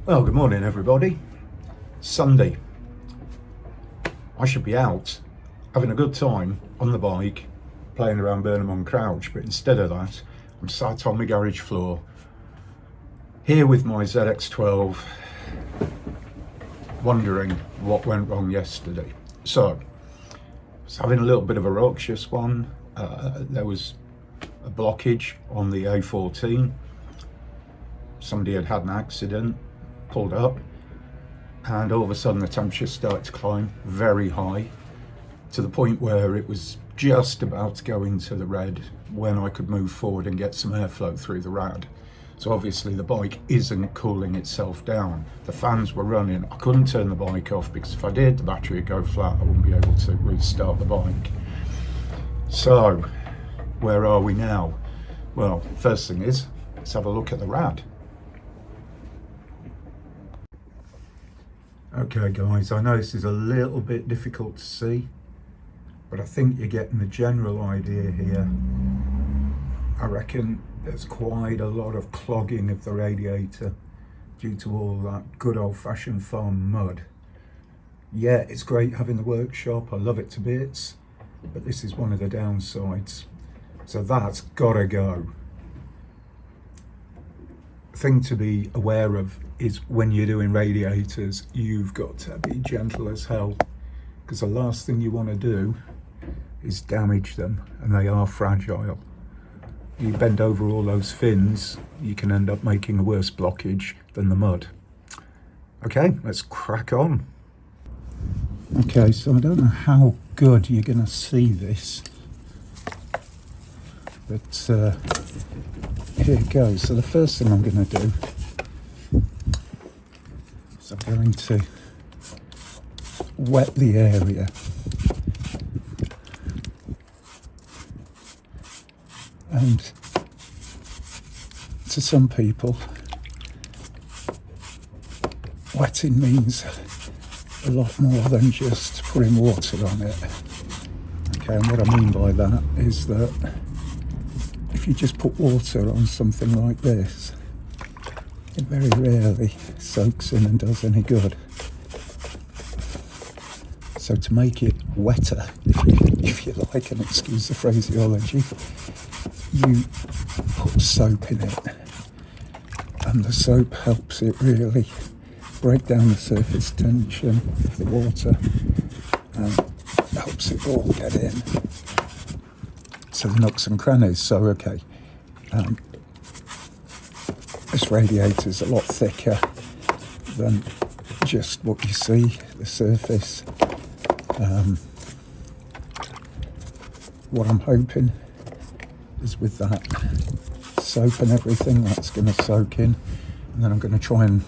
Well, good morning everybody. Sunday. I should be out having a good time on the bike, playing around Burnham on Crouch, but instead of that, I'm sat on my garage floor, here with my ZX12, wondering what went wrong yesterday. So, I was having a little bit of a ruckus one. There was a blockage on the A14. Somebody had had an accident, pulled up, and all of a sudden the temperature started to climb very high to the point where it was just about to go into the red when I could move forward and get some airflow through the rad. So obviously the bike isn't cooling itself down. The fans were running. I couldn't turn the bike off because if I did, the battery would go flat. I wouldn't be able to restart the bike. So where are we now? Well, first thing is, let's have a look at the rad. Okay guys, I know this is a little bit difficult to see, but I think you're getting the general idea here. I reckon there's quite a lot of clogging of the radiator due to all that good old-fashioned farm mud. Yeah, it's great having the workshop, I love it to bits, but this is one of the downsides. So that's gotta go. Thing to be aware of is when you're doing radiators, you've got to be gentle as hell, because the last thing you want to do is damage them, and they are fragile. You bend over all those fins, you can end up making a worse blockage than the mud. Okay, let's crack on. Okay, so I don't know how good you're going to see this, but here it goes. So the first thing I'm going to do is I'm going to wet the area. And to some people, wetting means a lot more than just putting water on it. Okay, and what I mean by that is that if you just put water on something like this, it very rarely soaks in and does any good. So to make it wetter, if you like, and excuse the phraseology, you put soap in it, and the soap helps it really break down the surface tension of the water and helps it all get in. So the nooks and crannies. So okay, this radiator is a lot thicker than just what you see, the surface. What I'm hoping is with that soap and everything, that's going to soak in, and then I'm going to try and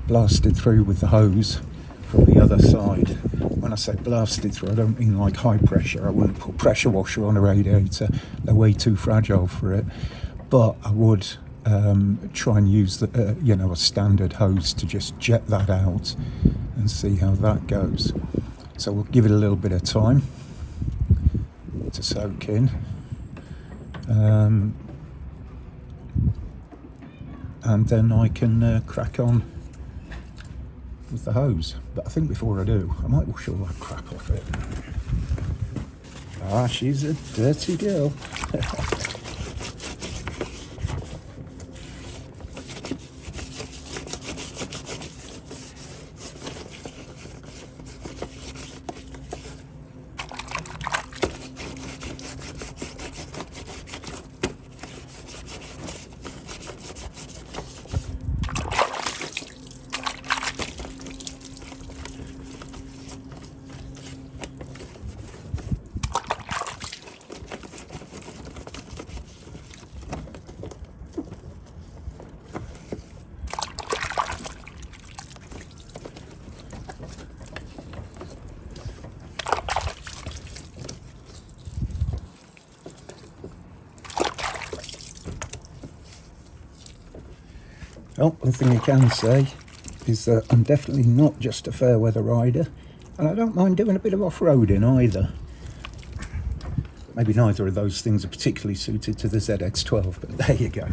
blast it through with the hose from the other side. When I say blast it through, I don't mean like high pressure. I wouldn't put pressure washer on a radiator, they're way too fragile for it, but I would try and use the, a standard hose to just jet that out and see how that goes. So we'll give it a little bit of time to soak in. And then I can crack on with the hose. But I think before I do, I might wash all that crap off it. Ah, she's a dirty girl. Well, one thing you can say is that I'm definitely not just a fair weather rider, and I don't mind doing a bit of off-roading either. Maybe neither of those things are particularly suited to the ZX12, but there you go.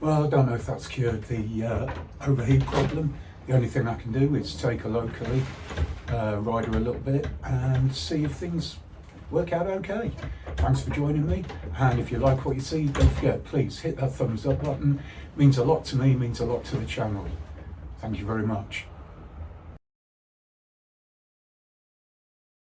Well, I don't know if that's cured the overheat problem. The only thing I can do is take her locally, ride her a little bit and see if things work out okay. Thanks for joining me, and if you like what you see, don't forget, please hit that thumbs up button. It means a lot to me, means a lot to the channel. Thank you very much.